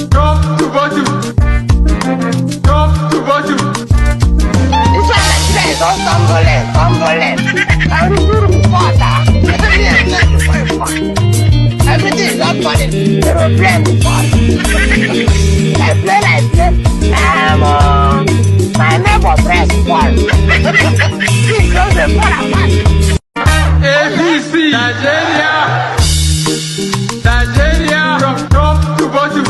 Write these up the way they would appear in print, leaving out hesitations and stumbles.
Top to bottom. Top to bottom. This one like this, all tumbling. I'm the water. Everything is not funny. They will play the fun. I play. My neighbor press one. He close the phone. ABC. Nigeria. From top to bottom.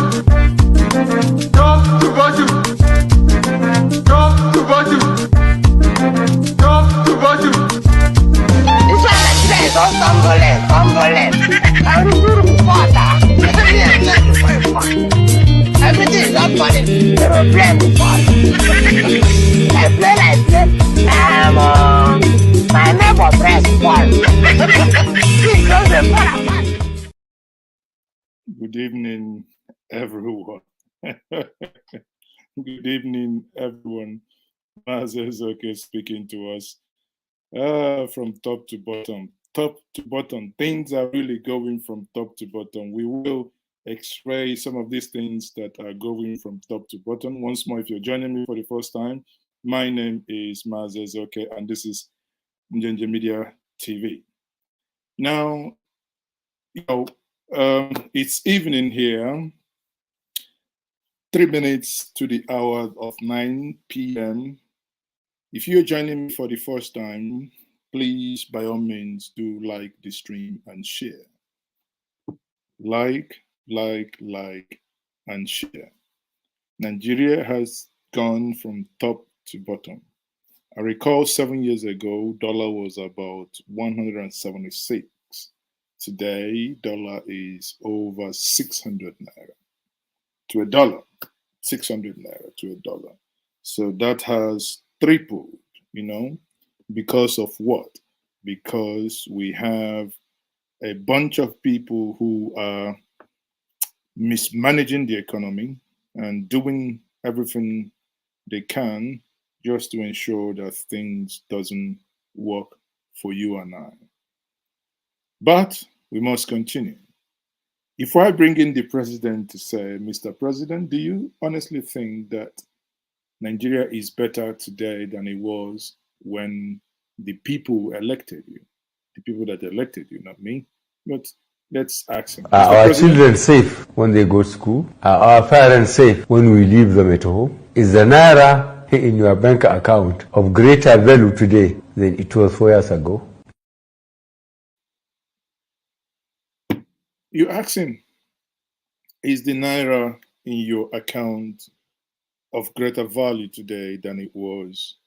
Top to bottom. Top to bottom. Top to bottom. This one like this, all tumbling. I'm the water. Everything is not funny. They will play the fun. I play. My neighbor press one. He close the phone. Good evening, everyone. Good evening, everyone. Mazel okay speaking to us from top to bottom. Top to bottom. Things are really going from top to bottom. We will x-ray some of these things that are going from top to bottom. Once more, if you're joining me for the first time, my name is Mazel okay, and this is Njenje Media TV. Now, it's evening here, 3 minutes to the hour of 9 p.m. If you're joining me for the first time, please, by all means, do like the stream and share. Like, and share. Nigeria has gone from top to bottom. I recall 7 years ago, dollar was about 176. Today, dollar is over 600 naira to a dollar, 600 naira to a dollar. So that has tripled, because of what? Because we have a bunch of people who are mismanaging the economy and doing everything they can just to ensure that things doesn't work for you and I. But we must continue. If I bring in the president to say, Mr. President, do you honestly think that Nigeria is better today than it was when the people elected you? The people that elected you, not me. But let's ask him. Are our children safe when they go to school? Are our parents safe when we leave them at home? Is the naira in your bank account of greater value today than it was 4 years ago? You ask him, is the naira in your account of greater value today than it was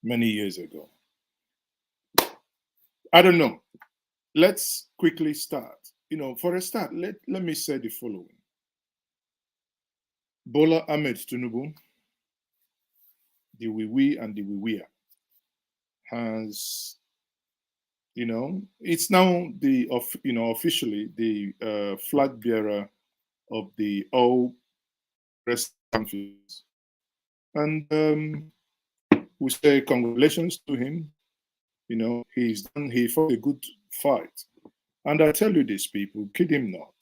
many years ago? I don't know. Let's quickly start. For a start, let me say the following. Bola Ahmed Tinubu, the Wiwi and the Wiwia, has, it's now the, officially the flag bearer of the all press conference. And we say congratulations to him. He fought a good fight. And I tell you this, people, kid him not.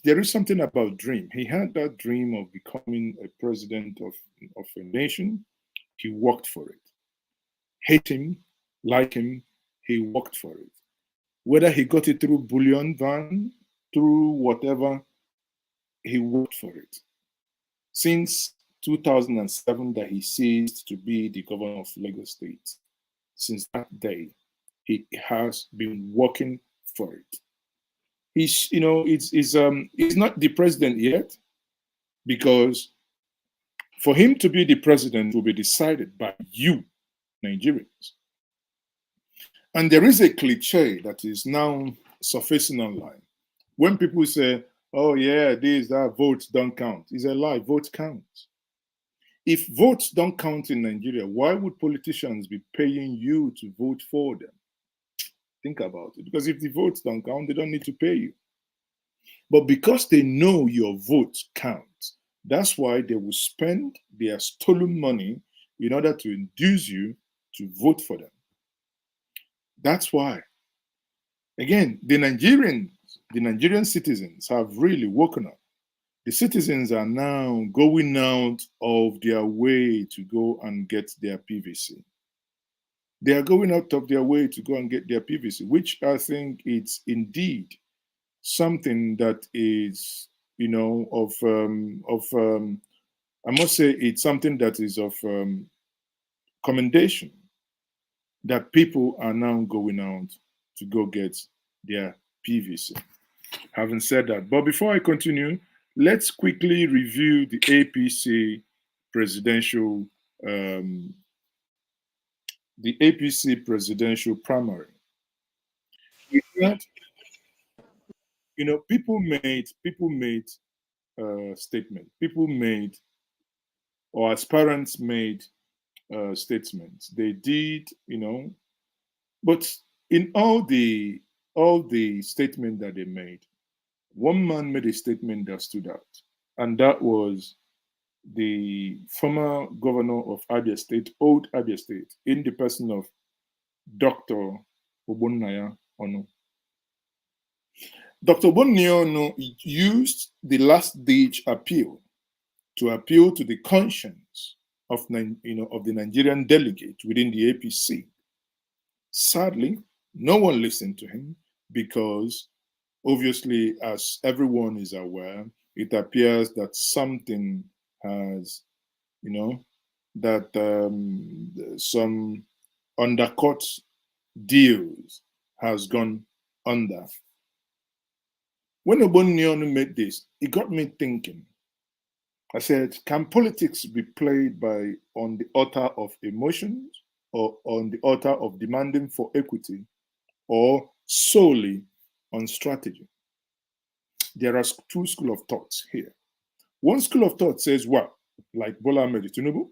There is something about dream. He had that dream of becoming a president of a nation. He worked for it. Hate him, like him, he worked for it. Whether he got it through bullion van, through whatever, he worked for it. Since 2007 that he ceased to be the governor of Lagos State, since that day, he has been working for it. He's not the president yet, because for him to be the president will be decided by you, Nigerians. And there is a cliche that is now surfacing online. When people say, oh yeah, that votes don't count. It's a lie, votes count. If votes don't count in Nigeria, why would politicians be paying you to vote for them? Think about it. Because if the votes don't count, they don't need to pay you. But because they know your votes count, that's why they will spend their stolen money in order to induce you to vote for them. That's why. Again, the Nigerian citizens have really woken up. The citizens are now going out of their way to go and get their PVC. They are going out of their way to go and get their PVC, which I think it's indeed something that is, I must say it's something that is of commendation, that people are now going out to go get their PVC. Having said that, but before I continue, let's quickly review the APC presidential primary. People made statement. People made, or aspirants made statements. They did, but in all the statement that they made, one man made a statement that stood out, and that was the former governor of Abia State, old Abia State, in the person of Dr. Ogbonnaya Onu. Dr. Ogbonnaya Onu used the last-ditch appeal to appeal to the conscience of the Nigerian delegate within the APC. Sadly, no one listened to him because, obviously, as everyone is aware, it appears that something has, that some undercut deals has gone under. When Ogbonnaya Onu made this, it got me thinking. I said, can politics be played on the altar of emotions, or on the altar of demanding for equity, or solely on strategy? There are two schools of thoughts here. One school of thought says, well, like Bola Ahmed Tinubu,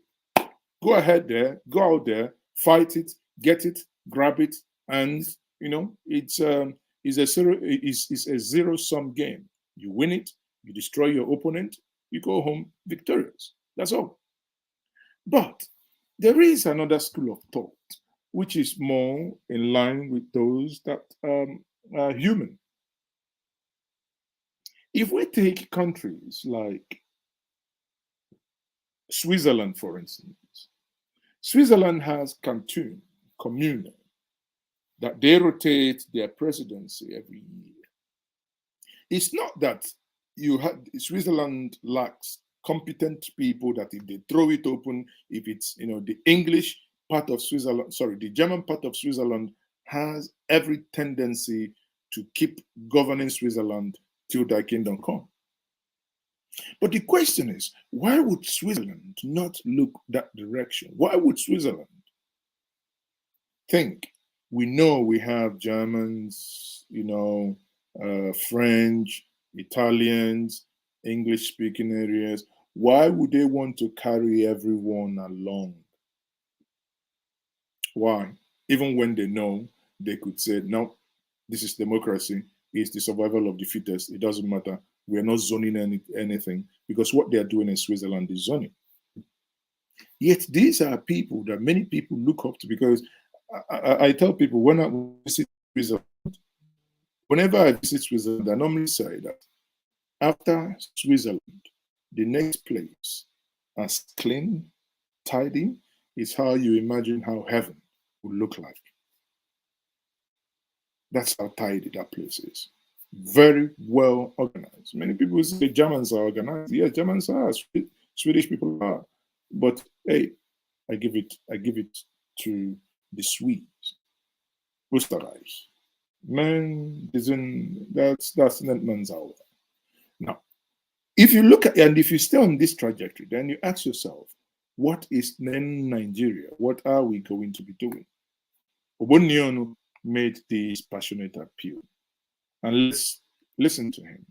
go ahead there, go out there, fight it, get it, grab it, and it's a zero-sum game. You win it, you destroy your opponent, you go home victorious. That's all. But there is another school of thought, which is more in line with those that are human. If we take countries like Switzerland, for instance, Switzerland has Canton, Commune, that they rotate their presidency every year. It's not that Switzerland lacks competent people, that if they throw it open, if it's the English part of Switzerland, the German part of Switzerland has every tendency to keep governing Switzerland till thy kingdom come. But the question is, why would Switzerland not look that direction? Why would Switzerland think? We know we have Germans, French, Italians, English-speaking areas. Why would they want to carry everyone along? Why? Even when they know, they could say, no, this is democracy. It's the survival of the fittest. It doesn't matter. We are not zoning anything, because what they are doing in Switzerland is zoning. Yet these are people that many people look up to, because I tell people when I visit Switzerland, whenever I visit Switzerland, I normally say that after Switzerland, the next place as clean, tidy, is how you imagine how heaven would look like. That's how tidy that place is. Very well organized. Many people say Germans are organized. Yes, Germans are. Swedish people are. But hey, I give it to the Swedes. Österreich. Man isn't, that's not man's hour. Now, if you look at, and if you stay on this trajectory, then you ask yourself, what is then Nigeria? What are we going to be doing? Ogbonnaya Onu made this passionate appeal. And let's listen to him.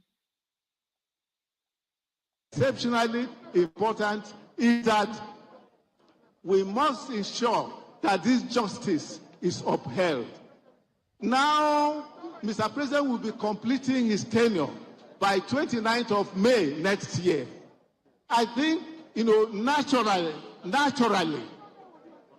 Exceptionally important is that we must ensure that this justice is upheld. Now, Mr. President will be completing his tenure by 29th of May next year. I think, naturally,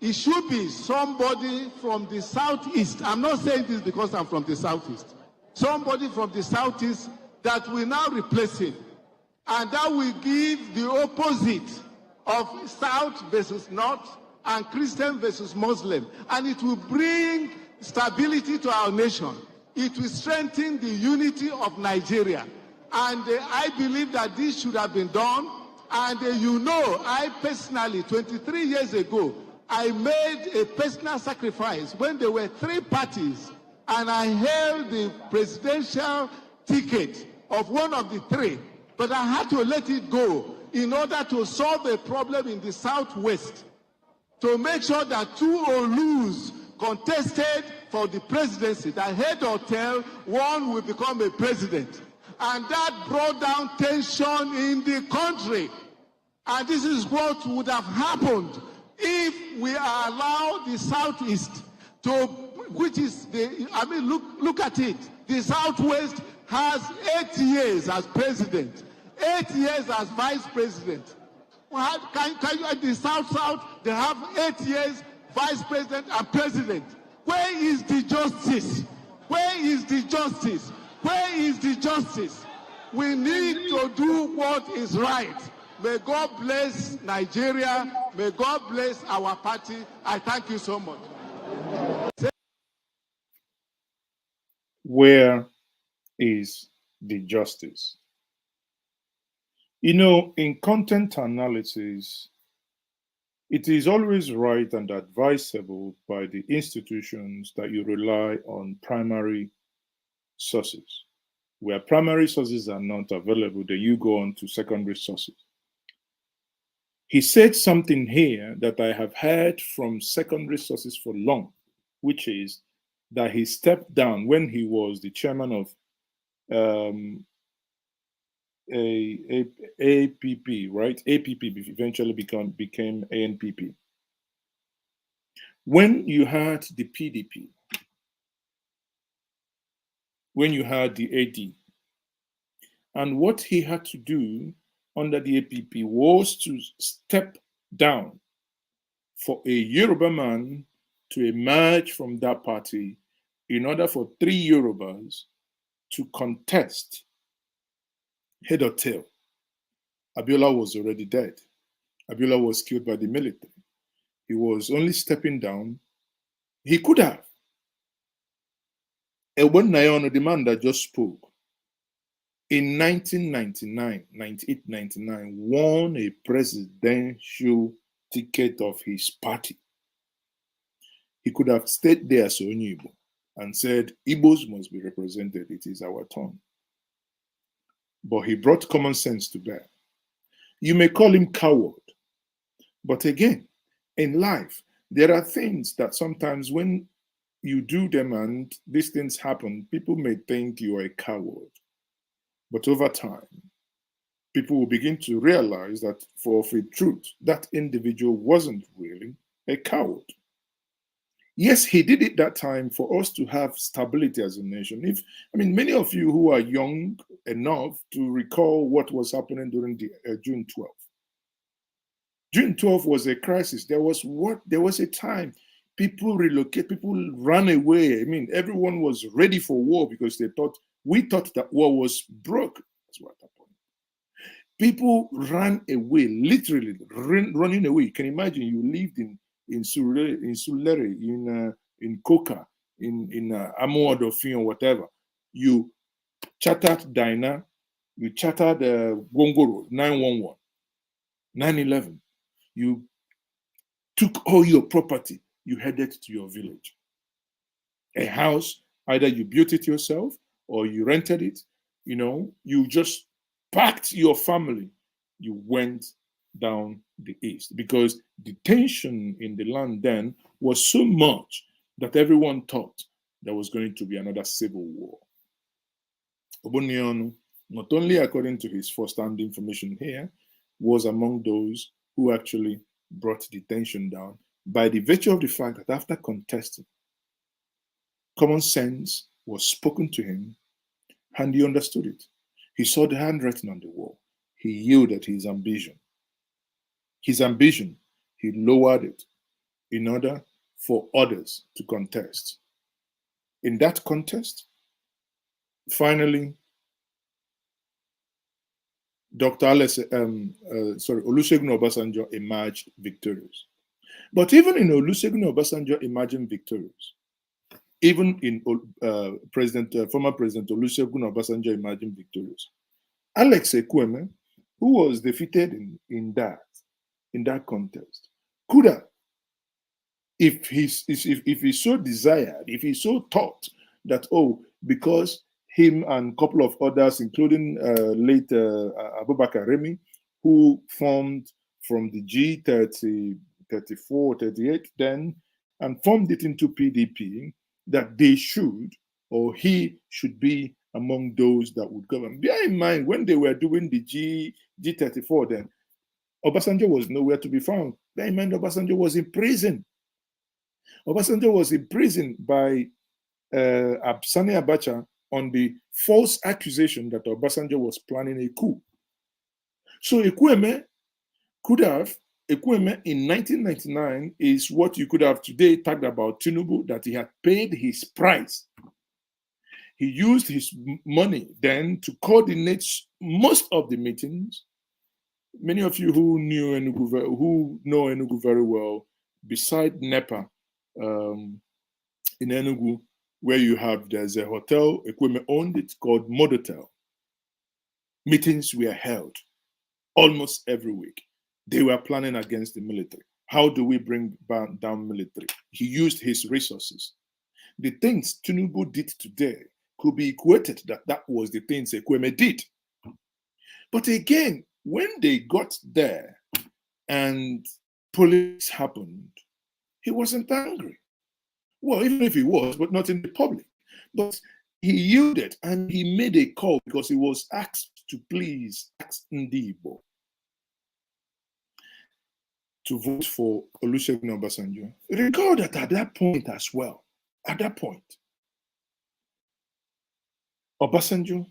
it should be somebody from the Southeast. I'm not saying this because I'm from the Southeast. Somebody from the Southeast that will now replace him. and that will give the opposite of South versus North and Christian versus Muslim, and it will bring stability to our nation. It will strengthen the unity of Nigeria, and I believe that this should have been done. And you know, I personally, 23 years ago, I made a personal sacrifice when there were three parties, and I held the presidential ticket of one of the three, but I had to let it go in order to solve a problem in the Southwest, to make sure that two Olus contested for the presidency, that head or tail, one will become a president. And that brought down tension in the country. And this is what would have happened if we allow the Southeast to, which is the, I mean, look at it. The Southwest has 8 years as president, 8 years as vice president. Well, can you, at the South, they have 8 years vice president and president. Where is the justice? Where is the justice? Where is the justice? We need to do what is right. May God bless Nigeria. May God bless our party. I thank you so much. Where is the justice? You know, in content analysis, it is always right and advisable by the institutions that you rely on primary sources. Where primary sources are not available, then you go on to secondary sources. He said something here that I have heard from secondary sources for long, which is that he stepped down when he was the chairman of APP, right? APP eventually became ANPP. When you had the PDP, when you had the AD, and what he had to do under the APP was to step down for a Yoruba man to emerge from that party in order for 3 Yorubas to contest head or tail. Abiola was already dead. Abiola was killed by the military. He was only stepping down. He could have. Ewen Nayono, the man that just spoke, in 1999, 98, 99, won a presidential ticket of his party. He could have stayed there as Onyibo and said, Igbos must be represented. It is our turn. But he brought common sense to bear. You may call him coward. But again, in life, there are things that sometimes when you do them and these things happen, people may think you are a coward. But over time, people will begin to realize that for a truth, that individual wasn't really a coward. Yes, he did it that time for us to have stability as a nation. Many of you who are young enough to recall what was happening during the June 12th. June 12th was a crisis. There was a time people relocate, people ran away. Everyone was ready for war because we thought that war was broke. That's what happened. People ran away, literally running away. You can imagine you lived in Sulere, in Koka, in Amoadofin or whatever. You chartered Dinah, you chartered Gongoro, 911, 9/11. You took all your property, you headed to your village. A house, either you built it yourself or you rented it, you just packed your family, you went down the east because the tension in the land then was so much that everyone thought there was going to be another civil war. Obunionu, not only according to his first-hand information here, was among those who actually brought the tension down by the virtue of the fact that after contesting, common sense was spoken to him and he understood it. He saw the handwriting on the wall. He yielded his ambition. His ambition, he lowered it in order for others to contest. In that contest, finally, Dr. Olusegun Obasanjo emerged victorious. But even in Olusegun Obasanjo emerging victorious, even in former President Olusegun Obasanjo emerging victorious, Alex Ekweme, who was defeated in that contest, could have, if he so desired, if he so thought that, oh, because him and a couple of others, including late Abubakar Remi, who formed from the G30, 34, 38 then, and formed it into PDP, that they should, or he should be among those that would govern. Bear in mind, when they were doing the G34 then, Obasanjo was nowhere to be found. Bear in mind, Obasanjo was in prison. Obasanjo was imprisoned by Sani Abacha on the false accusation that Obasanjo was planning a coup. So Ekweme in 1999 is what you could have today talked about Tinubu, that he had paid his price. He used his money then to coordinate most of the meetings. Many of you who know Enugu very well, beside NEPA, in Enugu, where there's a hotel, Ekweme owned it, called Modotel. Meetings were held almost every week. They were planning against the military. How do we bring down military? He used his resources. The things Tinubu did today could be equated that was the things Ekweme did. But again, when they got there and police happened, he wasn't angry. Well, even if he was, but not in the public. But he yielded and he made a call because he was asked to please ask Ndibo to vote for Olusegun Obasanjo. Recall that at that point as well, Obasanjo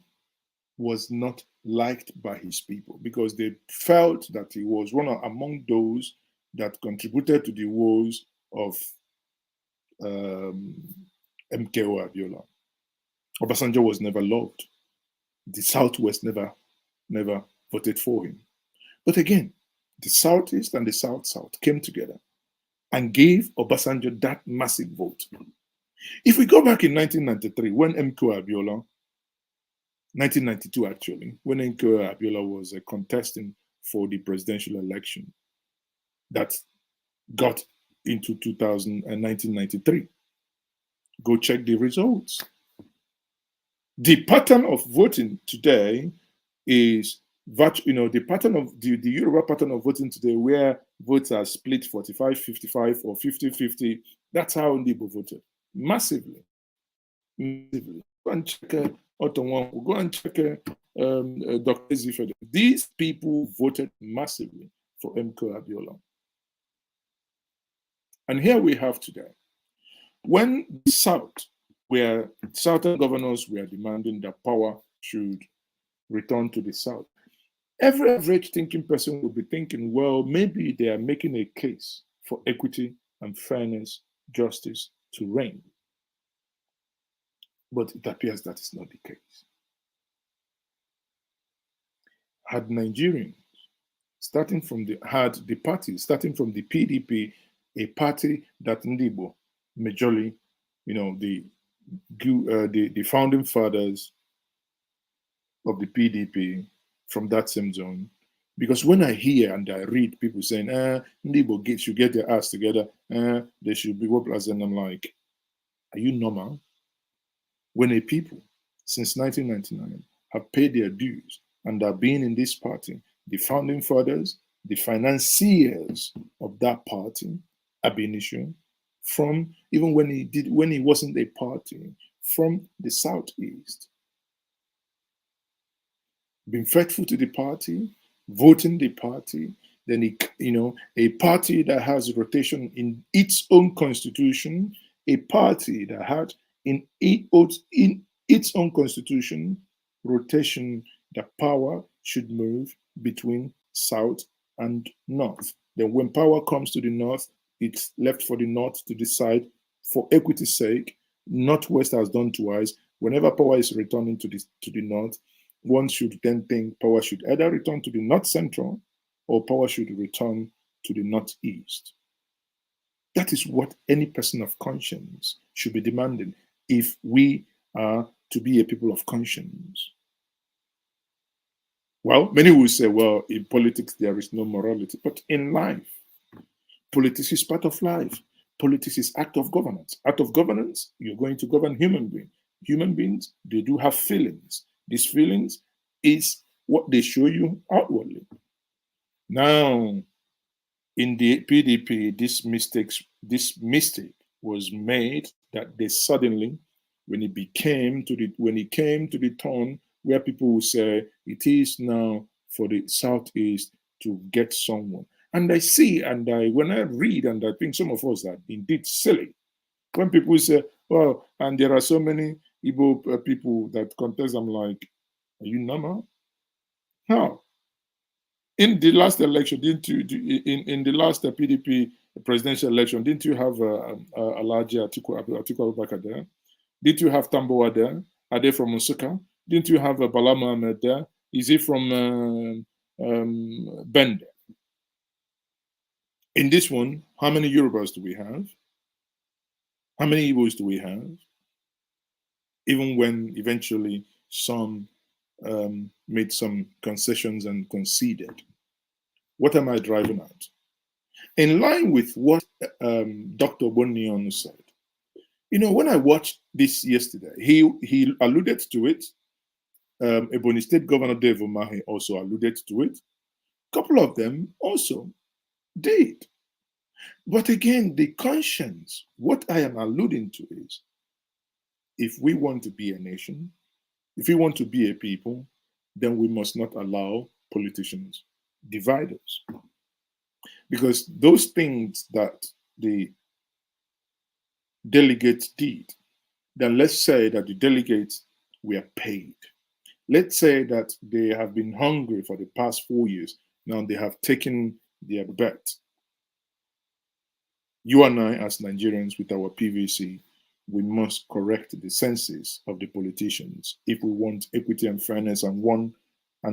was not liked by his people because they felt that he was among those that contributed to the woes of MKO Abiola. Obasanjo was never loved. The Southwest never voted for him. But again, the Southeast and the South came together and gave Obasanjo that massive vote. If we go back in 1993, when MKO Abiola, 1992 actually, when MKO Abiola was contesting for the presidential election that got into 1993. Go check the results. The pattern of voting today is the pattern of the Yoruba pattern of voting today, where votes are split 45-55 or 50-50. That's how Ndibo voted. Massively. Go and check Otonwangu. Go and check Dr. Zifede. These people voted massively for MKO Abiola. And here we have today, when the South, where Southern governors were demanding that power should return to the South, every average thinking person would be thinking, well, maybe they are making a case for equity and fairness, justice to reign. But it appears that is not the case. Had Nigerians, starting from the PDP, a party that Ndibo, majorly, the founding fathers of the PDP from that same zone. Because when I hear and I read people saying, Ndibo should get their ass together, they should be workers, and I'm like, are you normal? When a people since 1999 have paid their dues and are being in this party, the founding fathers, the financiers of that party, ab initio, from even when he wasn't a party, from the Southeast, being faithful to the party, voting the party, then a party that has rotation in its own constitution, a party that had in its own constitution rotation, the power should move between South and North. Then when power comes to the North, it's left for the North to decide. For equity's sake, Northwest has done twice. Whenever power is returning to the North, one should then think power should either return to the North Central or power should return to the Northeast. That is what any person of conscience should be demanding if we are to be a people of conscience. Well, many will say, well, in politics, there is no morality. But in life, politics is part of life. Politics is act of governance. Act of governance, you're going to govern human beings. Human beings, they do have feelings. These feelings is what they show you outwardly. Now, in the PDP, this mistake was made that they suddenly, when it came to the turn where people will say it is now for the Southeast to get someone. And I see, when I read, and I think some of us are indeed silly when people say, "Well," and there are so many Igbo people that contest. I'm like, are you normal? How? In the last election, didn't you? In the last PDP presidential election, didn't you have Alhaji Atiku Abubakar there? Didn't you have Tambowa there? Are they from Nsukka? Didn't you have Bala Mohammed there? Is he from Bende? In this one, how many Yorubas do we have? How many Igbos do we have? Even when eventually some made some concessions and conceded. What am I driving at? In line with what Dr. Bonion said, when I watched this yesterday, he alluded to it. Ebony State Governor Dave Umahi also alluded to it. A couple of them also did. But again, the conscience, what I am alluding to is, if we want to be a nation, if we want to be a people, then we must not allow politicians divide us. Because those things that the delegates did, then let's say that the delegates were paid. Let's say that they have been hungry for the past 4 years. Now they have taken their bet. You and I, as Nigerians with our PVC, we must correct the senses of the politicians if we want equity and fairness and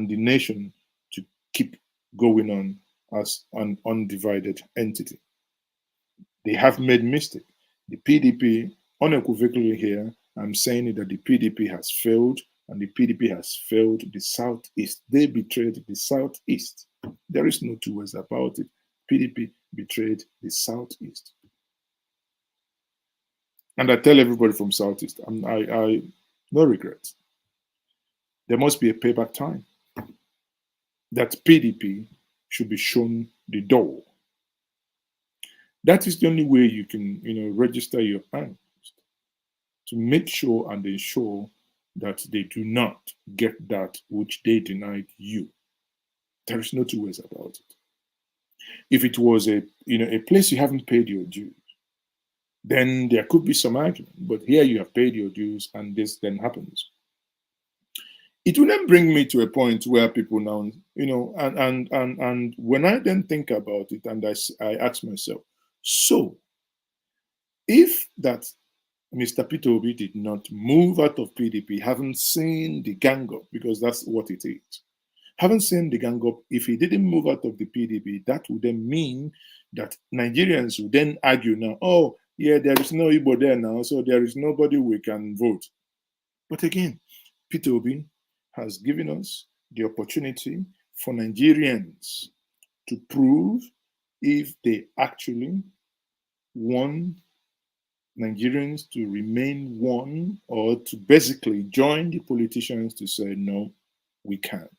the nation to keep going on as an undivided entity. They have made mistake. The PDP, unequivocally here, I'm saying that the PDP has failed, and the PDP has failed the Southeast. They betrayed the Southeast. There is no two ways about it. PDP betrayed the Southeast. And I tell everybody from Southeast, I no regrets. There must be a payback time. That PDP should be shown the door. That is the only way you can, register your angst, to make sure and ensure that they do not get that which they denied you. There is no two ways about it. If it was a place you haven't paid your dues, then there could be some argument. But here you have paid your dues, and this then happens. It will then bring me to a point where people now, and when I then think about it, and I ask myself, so if that Mr. Peter Obi did not move out of PDP, haven't seen the gang up, because that's what it is. Haven't seen the gang up, if he didn't move out of the PDP, that would then mean that Nigerians would then argue now, oh, yeah, there is no Igbo there now, so there is nobody we can vote. But again, Peter Obi has given us the opportunity for Nigerians to prove if they actually want Nigerians to remain one, or to basically join the politicians to say, no, we can't.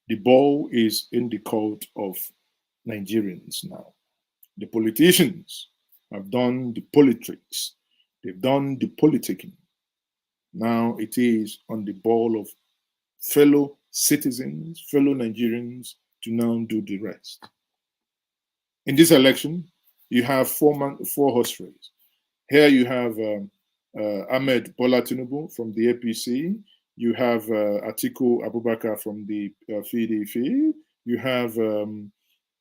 The ball is in the court of Nigerians now. The politicians have done the politics. They've done the politicking. Now it is on the ball of fellow citizens, fellow Nigerians, to now do the rest. In this election, you have four horse race. Here you have Ahmed Bola Tinubu from the APC. You have Atiku Abubakar from the PDP. You have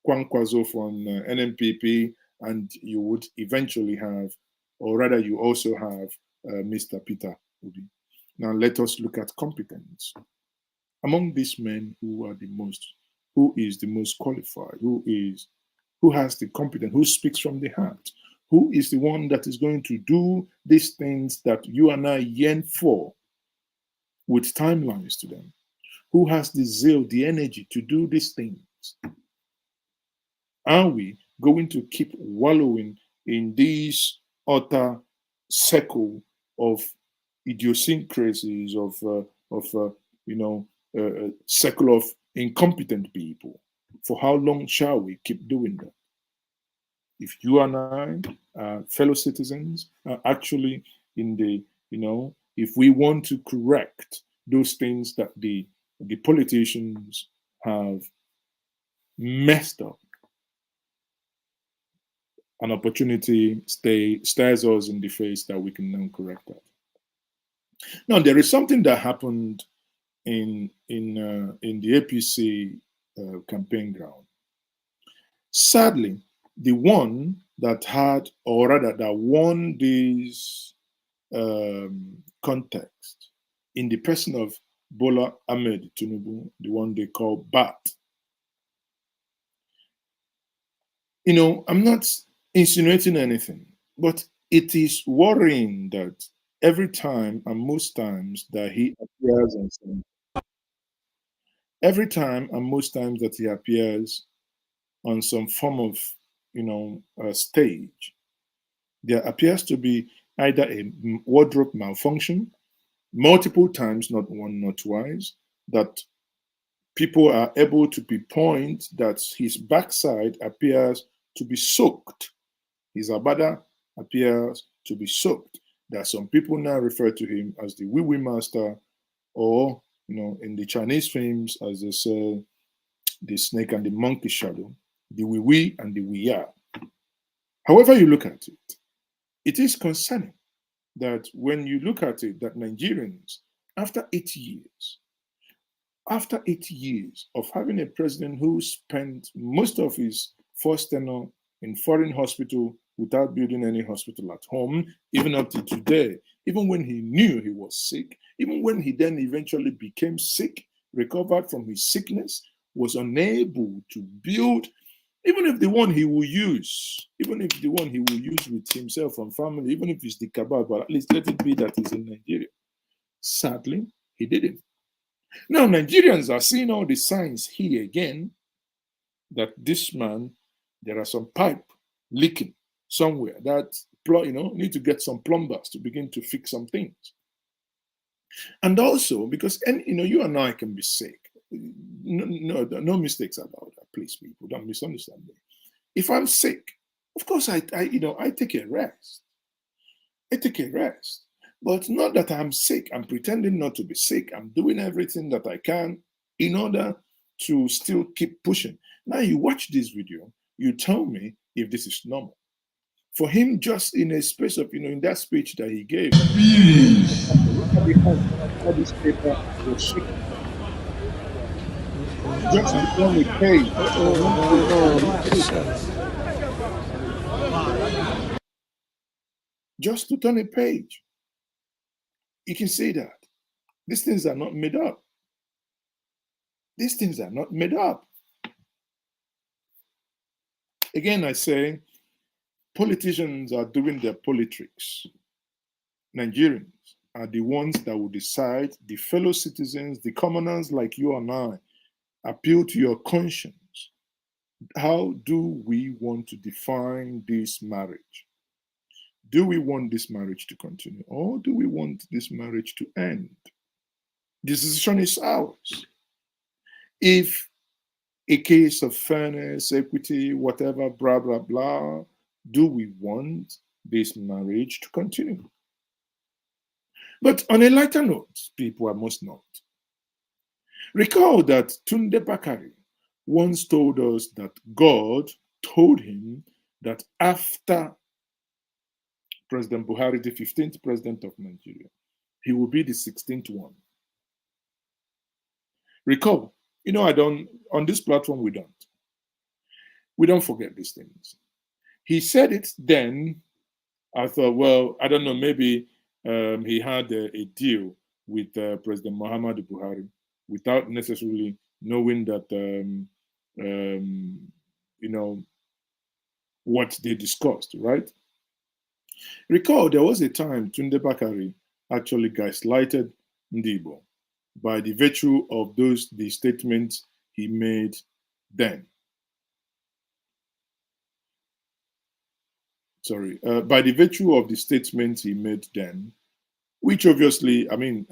Kwankwaso from NNPP, and you would eventually have, or rather you also have Mr. Peter Obi. Now let us look at competence. Among these men, who is the most qualified, who has the competence, who speaks from the heart, who is the one that is going to do these things that you and I yearn for with timelines to them, who has the zeal, the energy to do these things? Are we going to keep wallowing in this utter circle of idiosyncrasies, circle of incompetent people? For how long shall we keep doing that? If you and I, fellow citizens, are actually in the, if we want to correct those things that the politicians have messed up, an opportunity stares us in the face that we can now correct that. Now, there is something that happened in the APC campaign ground. Sadly, the one that had, or rather, that won this context in the person of Bola Ahmed Tinubu, the one they call BAT. I'm not insinuating anything, but it is worrying that every time and most times that he appears on some, every time and most times that he appears on some form of, stage, there appears to be either a wardrobe malfunction, multiple times, not one, not twice, that people are able to pinpoint that his backside appears to be soaked. His abada appears to be soaked. There are some people now refer to him as the wee wee master, or, in the Chinese films, as they say, the snake and the monkey shadow, the wee wee and the wee ya. However you look at it, it is concerning that when you look at it, that Nigerians, after 8 years of having a president who spent most of his first tenure in foreign hospital without building any hospital at home, even up to today, even when he knew he was sick, even when he then eventually became sick, recovered from his sickness, was unable to build, even if the one he will use with himself and family, even if it's the cabal, but at least let it be that he's in Nigeria. Sadly, he didn't. Now, Nigerians are seeing all the signs here again that this man, there are some pipe leaking somewhere that, need to get some plumbers to begin to fix some things. And also because, you and I can be sick. No mistakes about that, please, people. Don't misunderstand me. If I'm sick, of course, I take a rest. I take a rest. But not that I'm sick. I'm pretending not to be sick. I'm doing everything that I can in order to still keep pushing. Now you watch this video, you tell me if this is normal. For him, just in a space of, in that speech that he gave, all this paper was shaking. Just to turn a page. Just to turn a page. You can see that. These things are not made up. These things are not made up. Again, I say, politicians are doing their politics. Nigerians are the ones that will decide. The fellow citizens, the commoners like you and I, appeal to your conscience. How do we want to define this marriage? Do we want this marriage to continue, or do we want this marriage to end? The decision is ours. If a case of fairness, equity, whatever, blah, blah, blah, do we want this marriage to continue? But on a lighter note, people, I must not. Recall that Tunde Bakare once told us that God told him that after President Buhari, the 15th president of Nigeria, he will be the 16th one. Recall, on this platform, we don't forget these things. He said it then. I thought, well, I don't know, maybe he had a deal with President Muhammadu Buhari without necessarily knowing that, you know, what they discussed, right? Recall there was a time Tunde Bakare actually gaslighted Ndibo by the virtue of the statements he made then. Sorry, by the virtue of the statements he made then, which obviously, I mean,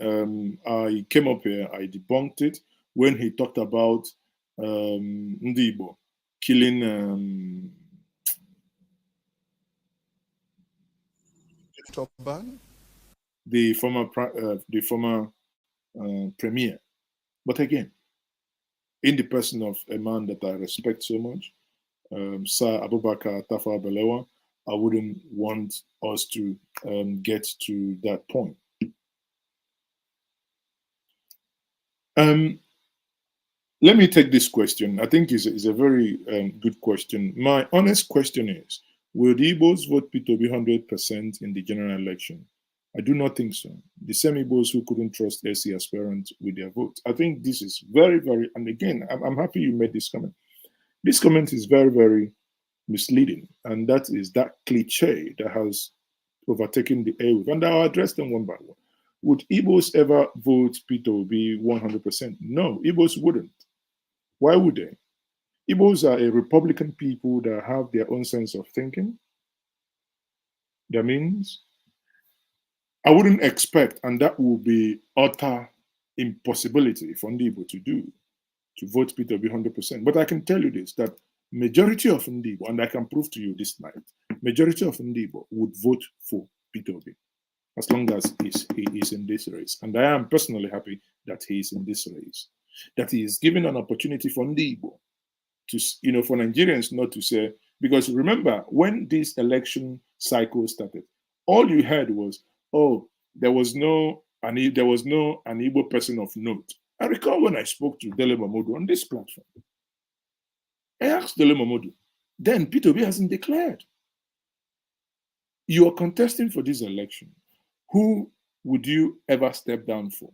I came up here, I debunked it when he talked about Ndibo killing the former premier. But again, in the person of a man that I respect so much, Sir Abubakar Tafawa Balewa, I wouldn't want us to get to that point. Let me take this question. I think it's a very good question. My honest question is, will the Igbos vote P2B 100% in the general election? I do not think so. The same Igbos who couldn't trust SC aspirants with their votes. I think this is very, very, and again, I'm happy you made this comment. This comment is very, very misleading, and that is that cliche that has overtaken the airwave. And I'll address them one by one. Would Igbos ever vote P2B 100%? No, Igbos wouldn't. Why would they? Igbos are a Republican people that have their own sense of thinking. That means I wouldn't expect, and that would be utter impossibility for Ndibo to do, to vote P2B 100%. But I can tell you this, that majority of Ndibo, and I can prove to you this night, majority of Ndibo would vote for P2B as long as he is in this race. And I am personally happy that he is in this race, that he is given an opportunity for Ndibo to, for Nigerians not to say, because remember, when this election cycle started, all you heard was, oh, there was no an Igbo person of note. I recall when I spoke to Dele Momodu on this platform. I asked Dele Momodu, then P2B hasn't declared. You are contesting for this election. Who would you ever step down for?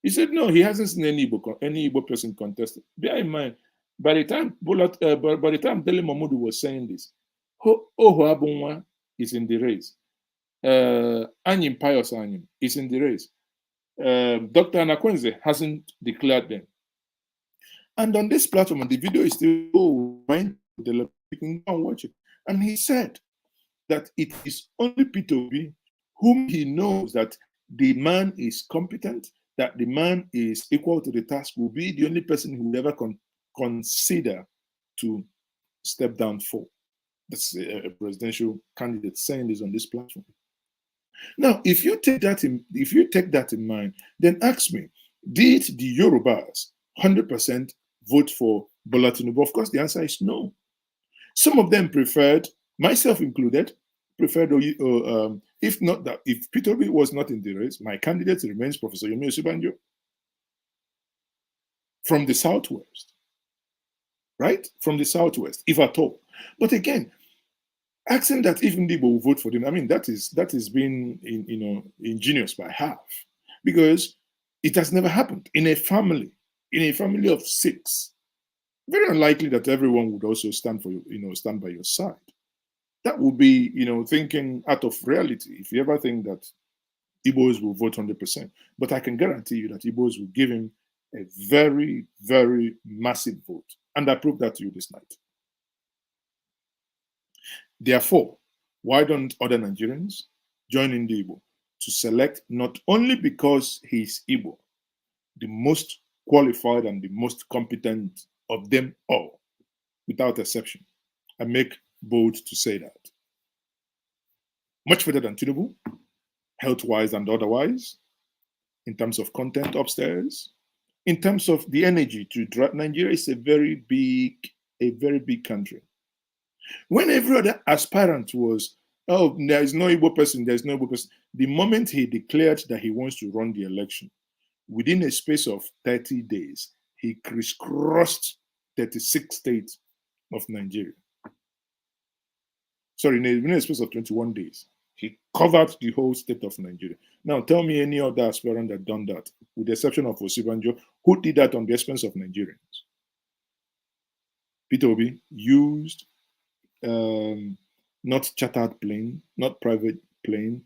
He said, no, he hasn't seen any Igbo person contested. Bear in mind, by the time Dele Momodu was saying this, Oho Abunwa is in the race. Anyim Pius Anyim is in the race. Dr. Anakwenze hasn't declared them. And on this platform, and the video is still going, you can go and watch it. And he said that it is only P2B whom he knows that the man is competent, that the man is equal to the task, will be the only person who will ever consider to step down for. That's a presidential candidate saying this on this platform. Now, if you take that in mind, then ask me, did the Yorubas 100% vote for Bola Tinubu? Of course, the answer is no. Some of them preferred, myself included, if not that, if Peter Obi was not in the race, my candidate remains Professor Yomi Osinbajo from the Southwest, right? From the Southwest, if at all. But again, asking that even people will vote for them, I mean, that is being, ingenious by half, because it has never happened in a family of 6. Very unlikely that everyone would also stand by your side. That would be, thinking out of reality if you ever think that Igbos will vote 100%. But I can guarantee you that Igbos will give him a very, very massive vote. And I proved that to you this night. Therefore, why don't other Nigerians join in the Igbo to select, not only because he's Igbo, the most qualified and the most competent of them all, without exception? I make bold to say that. Much better than Tinubu, health-wise and otherwise, in terms of content upstairs, in terms of the energy to drive. Nigeria is a very big country. When every other aspirant was, oh, there is no Igbo person, there's no Igbo person, the moment he declared that he wants to run the election, within a space of 30 days, he crisscrossed 36 states of Nigeria. Sorry, in a space of 21 days, he covered the whole state of Nigeria. Now, tell me any other aspirant that done that, with the exception of Osinbajo, who did that on the expense of Nigerians. Peter Obi used not chartered plane, not private plane,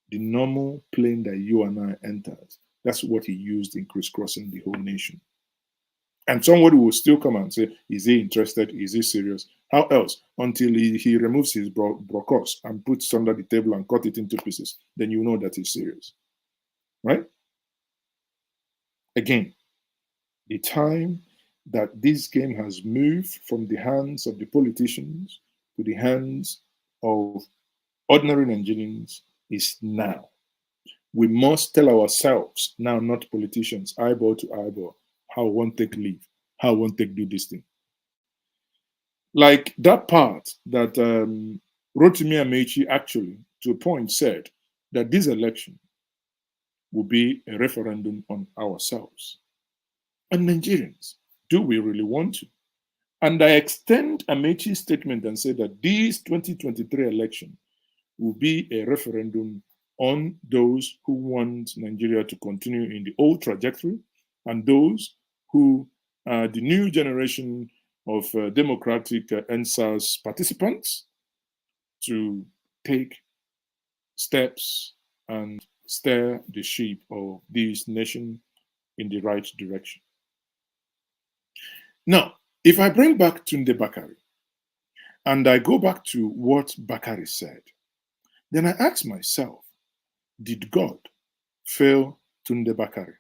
the normal plane that you and I entered. That's what he used in crisscrossing the whole nation. And somebody will still come and say, is he interested? Is he serious? How else? Until he removes his brocos and puts under the table and cut it into pieces, then you know that he's serious. Right? Again, the time that this game has moved from the hands of the politicians to the hands of ordinary Nigerians is now. We must tell ourselves now, not politicians, eyeball to eyeball, how one take leave, how one take do this thing. Like that part that Rotimi Amaechi actually, to a point, said that this election will be a referendum on ourselves. And Nigerians, do we really want to? And I extend Amaechi's statement and say that this 2023 election will be a referendum on those who want Nigeria to continue in the old trajectory and those who are the new generation of democratic NSAS participants to take steps and steer the ship of this nation in the right direction. Now, if I bring back Tunde Bakare and I go back to what Bakare said, then I ask myself, did God fail Tunde Bakare?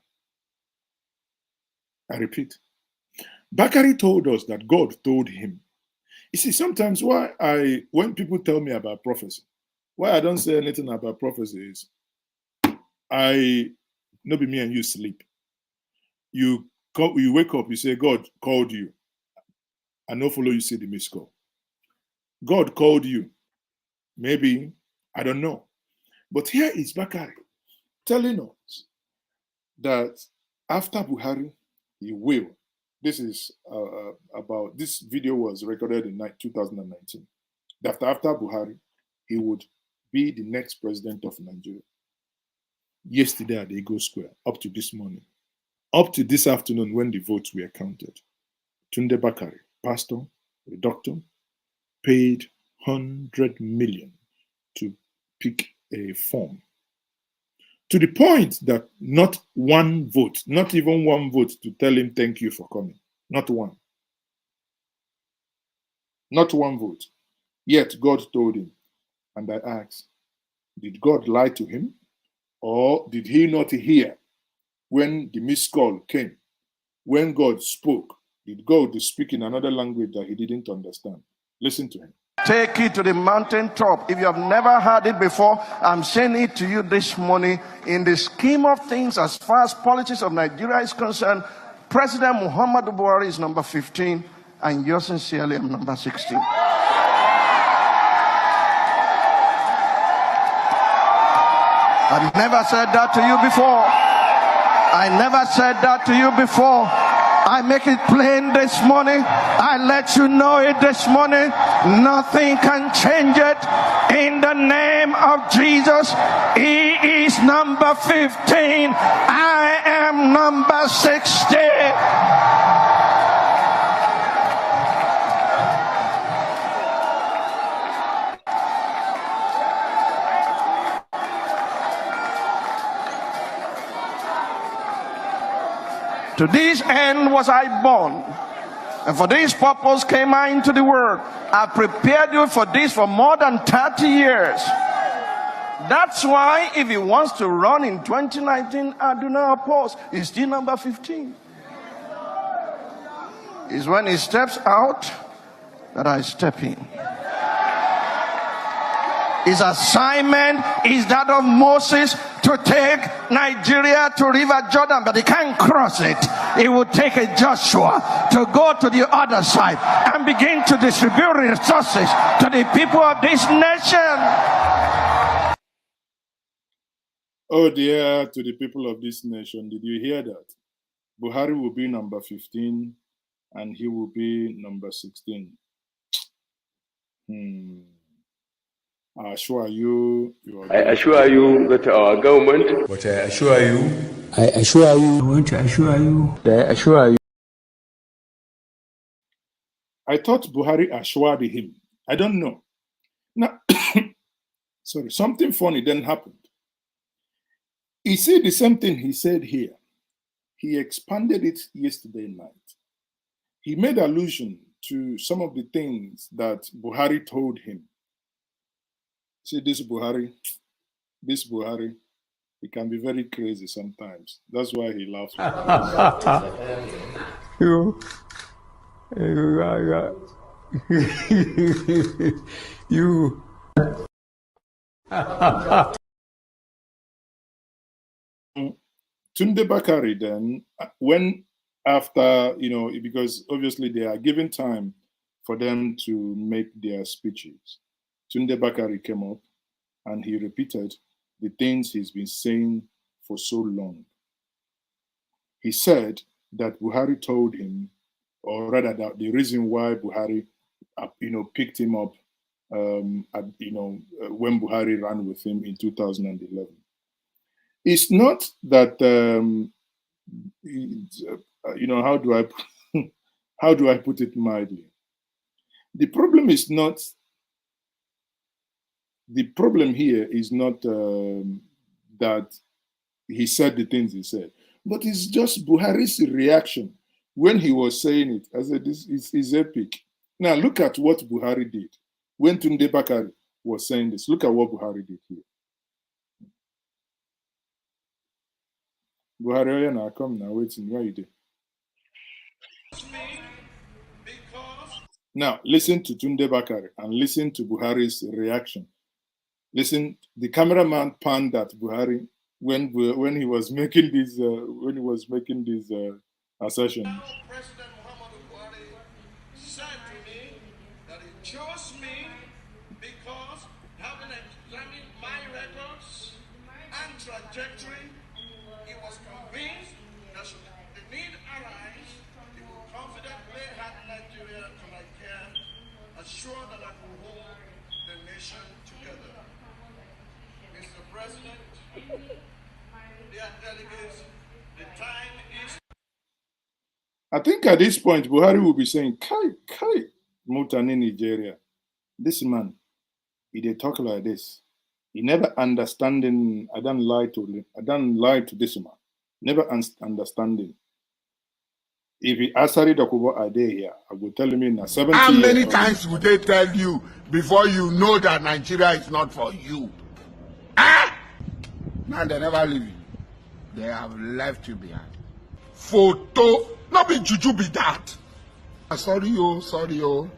I repeat, Bakare told us that God told him. You see, sometimes when people tell me about prophecy, why I don't say anything about prophecy is, no be me and you sleep. You wake up, you say, God called you. I no follow you say the missed call. God called you. Maybe, I don't know. But here is Bakare telling us that after Buhari, he will. This is this video was recorded in 2019. That after Buhari, he would be the next president of Nigeria. Yesterday at the Eagle Square, up to this morning, up to this afternoon when the votes were counted, Tunde Bakare, pastor, a doctor, paid 100 million to pick a form. To the point that not one vote, not even one vote to tell him thank you for coming. Not one. Not one vote. Yet God told him. And I asked, did God lie to him? Or did he not hear when the missed call came? When God spoke, did God speak in another language that he didn't understand? Listen to him. Take it to the mountaintop. If you have never heard it before, I'm saying it to you this morning. In the scheme of things, as far as politics of Nigeria is concerned, President Muhammadu Buhari is number 15, and yours sincerely, I'm number 16. I've never said that to you before. I never said that to you before. I make it plain this morning. I let you know it this morning. Nothing can change it. In the name of Jesus, he is number 15. I am number 16. To this end was I born, and for this purpose came I into the world. I prepared you for this for more than 30 years. That's why if he wants to run in 2019, I do not oppose. He's still number 15. It's when he steps out that I step in. His assignment is that of Moses to take Nigeria to River Jordan, but he can't cross it. He will take a Joshua to go to the other side and begin to distribute resources to the people of this nation. Oh dear, to the people of this nation, did you hear that? Buhari will be number 15 and he will be number 16. I assure you, I assure you that our government. But I assure you. I assure you. I want to assure you. I assure you. I thought Buhari assured him. I don't know. Now, sorry, something funny then happened. He said the same thing he said here. He expanded it yesterday night. He made allusion to some of the things that Buhari told him. See, this Buhari, he can be very crazy sometimes. That's why he laughs. You. Tunde Bakare then, when after, because obviously they are given time for them to make their speeches, Tunde Bakare came up and he repeated the things he's been saying for so long. He said that Buhari told him, or rather that the reason why Buhari, picked him up, when Buhari ran with him in 2011. It's not that, how do I put it mildly? The problem here is not that he said the things he said, but it's just Buhari's reaction when he was saying it. I said, this is epic. Now, look at what Buhari did. When Tunde Bakare was saying this, look at what Buhari did here. Buhari, now come now, waiting, where you did? Now, listen to Tunde Bakare and listen to Buhari's reaction. Listen, the cameraman panned at Buhari when he was making these assertions. President Muhammadu Buhari said to me that he chose me because, having examined my records and trajectory, he was convinced that should the need arise, he will confidently have Nigeria to my care, assure that I will hold the nation together. Mr. President, dear delegates, the time is. I think at this point, Buhari will be saying, Kai, Mutani Nigeria. This man, he dey talk like this. He never understanding. I don't lie to this man. Never understanding. If he Asari Dokubo are there here, I will tell him in 70 How many years times would they tell you before you know that Nigeria is not for you? Ah! Now they never leave you. They have left you behind. Photo, not be juju be that. Sorry, oh.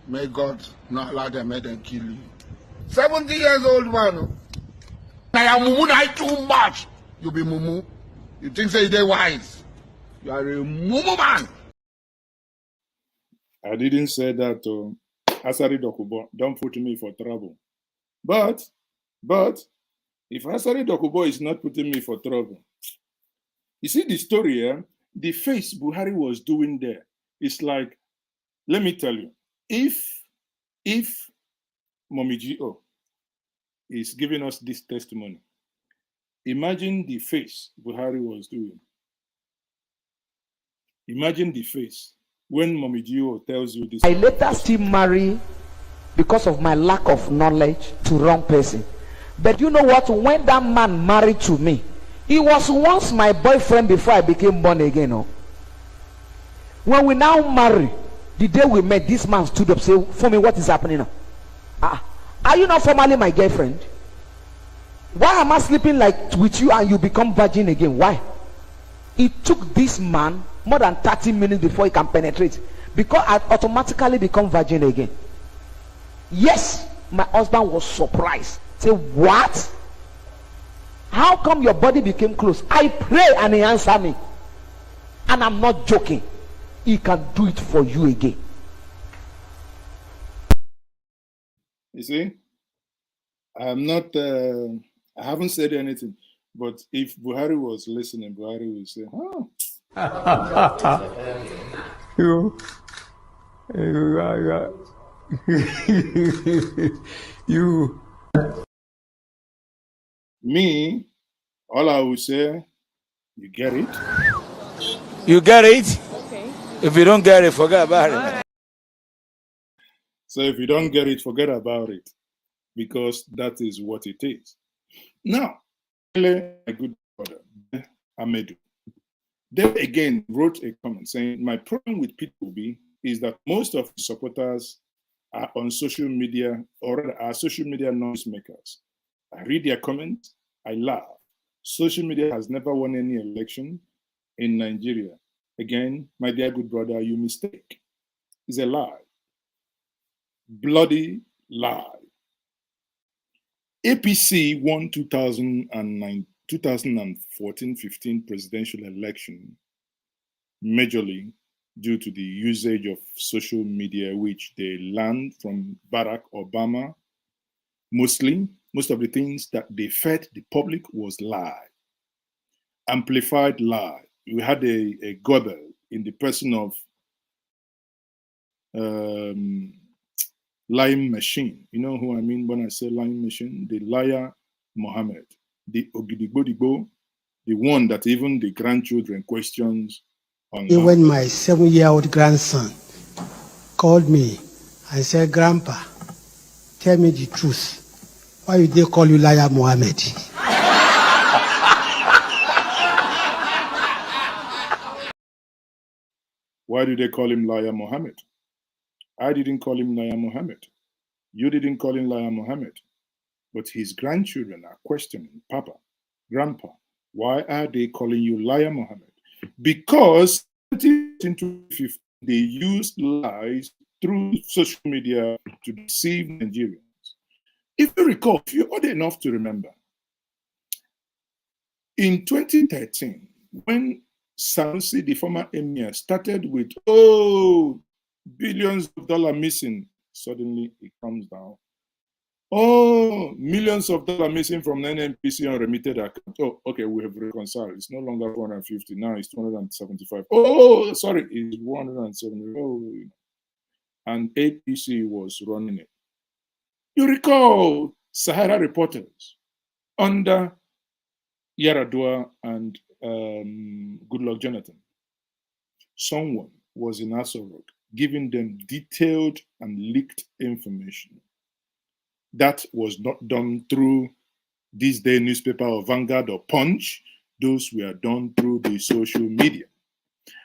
May God not allow them, make them kill you. 70 years old man. Oh. I am mumu na too much. You be mumu. You think say they wise. You are a mumu man. I didn't say that to Asari Dokubo. Don't put me for trouble. But if Asari Dokubo is not putting me for trouble, you see the story here, the face Buhari was doing there, it's like, let me tell you, if Momiji is giving us this testimony, imagine the face Buhari was doing. Imagine the face when Momiji tells you this. I later still marry because of my lack of knowledge to wrong person. But you know what? When that man married to me, he was once my boyfriend before I became born again. Oh. When we now marry, the day we met, this man stood up, say, "For me, what is happening now? Are you not formally my girlfriend? Why am I sleeping like with you and you become virgin again? Why?" It took this man more than 30 minutes before he can penetrate, because I automatically become virgin again. Yes, my husband was surprised. Say, "What? How come your body became close?" I pray and he answered me. And I'm not joking. He can do it for you again. You see, I'm not, I haven't said anything. But if Buhari was listening, Buhari would say, You. Me, all I will say, you get it? You get it? Okay. If you don't get it, forget about it. So if you don't get it, forget about it. Because that is what it is. Now, my good brother, Amedu, they again wrote a comment saying, my problem with P2B is that most of his supporters are on social media, or rather are social media noisemakers. I read their comments, I laugh. Social media has never won any election in Nigeria. Again, my dear good brother, you mistake. It's a lie. Bloody lie. APC won 2014-15 presidential election majorly due to the usage of social media, which they learned from Barack Obama. Most of the things that they fed the public was lie, amplified lie. We had a gobble in the person of lying machine. You know who I mean when I say lying machine? The liar Mohammed, the Ogidigbo, the one that even the grandchildren questions online. When my 7-year-old grandson called me and said, Grandpa, tell me the truth. Why did they call you liar Mohammed? Why do they call him liar Mohammed? I didn't call him liar Mohammed. You didn't call him liar Mohammed. But his grandchildren are questioning, Papa, Grandpa, why are they calling you liar Mohammed? Because in 2015, they used lies through social media to deceive Nigerians. If you recall, if you're old enough to remember, in 2013, when Sanusi, the former emir, started with, billions of dollars missing, suddenly it comes down. Millions of dollars missing from NNPC unremitted account. Oh, okay, we have reconciled. It's no longer 450, now it's 275. Oh, sorry, it's 170. Oh, and APC was running it. You recall Sahara reporters under Yaradua and Goodluck Jonathan. Someone was in Aso giving them detailed and leaked information. That was not done through this day newspaper or Vanguard or Punch. Those were done through the social media.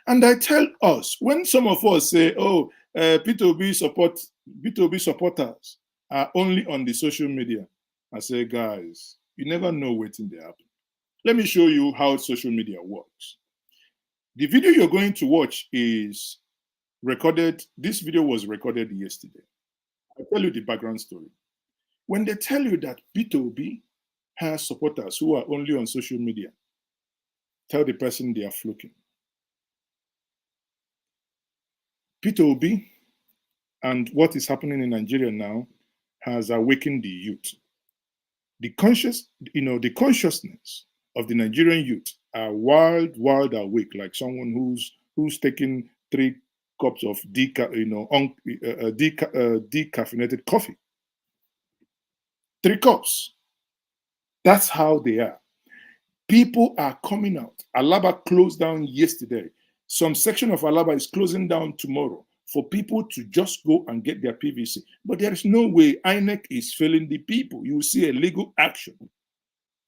And I tell us, when some of us say, P2B supporters are only on the social media, I say, guys, you never know what's in the happen. Let me show you how social media works. The video you're going to watch is recorded. This video was recorded yesterday. I'll tell you the background story. When they tell you that P2B has supporters who are only on social media, tell the person they are flocking. P2B and what is happening in Nigeria now has awakened the youth. The consciousness of the Nigerian youth are wide awake, like someone who's taking 3 cups of decaffeinated coffee. 3 cups. That's how they are. People are coming out. Alaba closed down yesterday. Some section of Alaba is closing down tomorrow for people to just go and get their PVC. But there is no way INEC is failing the people. You will see a legal action.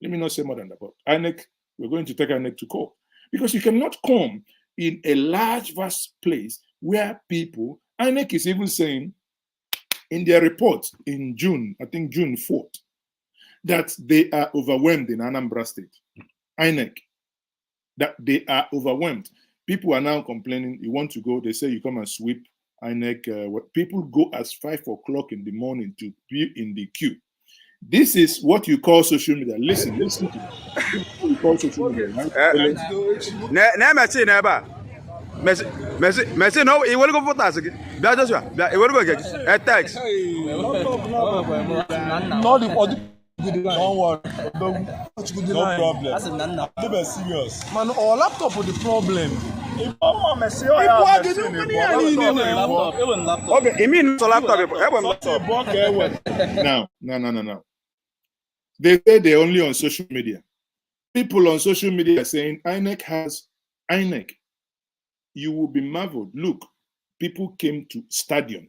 Let me not say more than that, but INEC, we're going to take INEC to court. Because you cannot come in a large, vast place where people, INEC is even saying in their report in June, I think June 4th, that they are overwhelmed in Anambra State. INEC, that they are overwhelmed. People are now complaining, you want to go, they say you come and sweep INEC. People go as 5 o'clock in the morning to be in the queue. This is what you call social media. Listen to this. You call social media, right? Merci, no, you want to go for task. Joshua, you want to go get a tax. Don't worry, no problem. That's serious. Man, our laptop with the problem. Okay, No. They say they're only on social media. People on social media are saying INEC. You will be marveled. Look, people came to stadium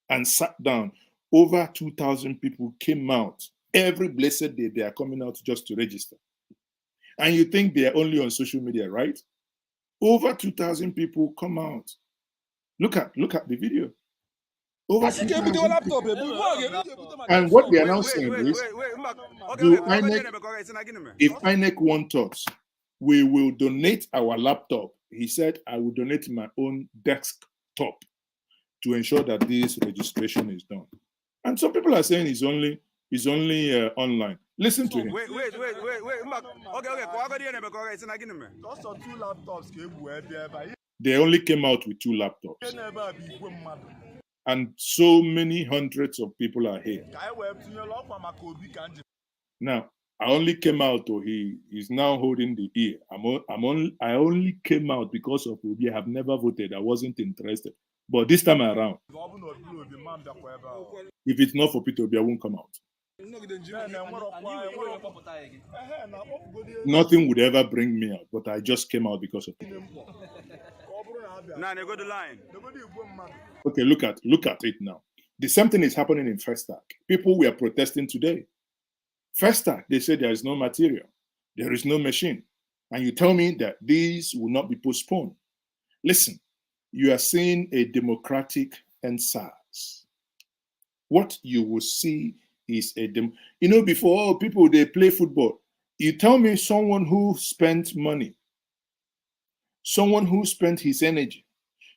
and sat down. Over 2,000 people came out. Every blessed day they are coming out just to register. And you think they are only on social media, right? Over 2,000 people come out. Look at the video. Over 2,000 people. And what they are now saying is, if INEC wants us, we will donate our laptop. He said, I will donate my own desktop to ensure that this registration is done. And some people are saying it's only online. Listen to him. Wait. Okay. They only came out with 2 laptops. And so many hundreds of people are here. Now, I only came out, or he is now holding the ear. I only came out because of Obi. I have never voted. I wasn't interested. But this time around, if it's not for Peter Obi, I won't come out. Nothing would ever bring me out, but I just came out because of it. Okay, look at it now. The same thing is happening in Festac. People were protesting today. Festac, they say there is no material, there is no machine, and you tell me that these will not be postponed. Listen, you are seeing a democratic NSAS. What you will see is before people, they play football. You tell me someone who spent money, someone who spent his energy,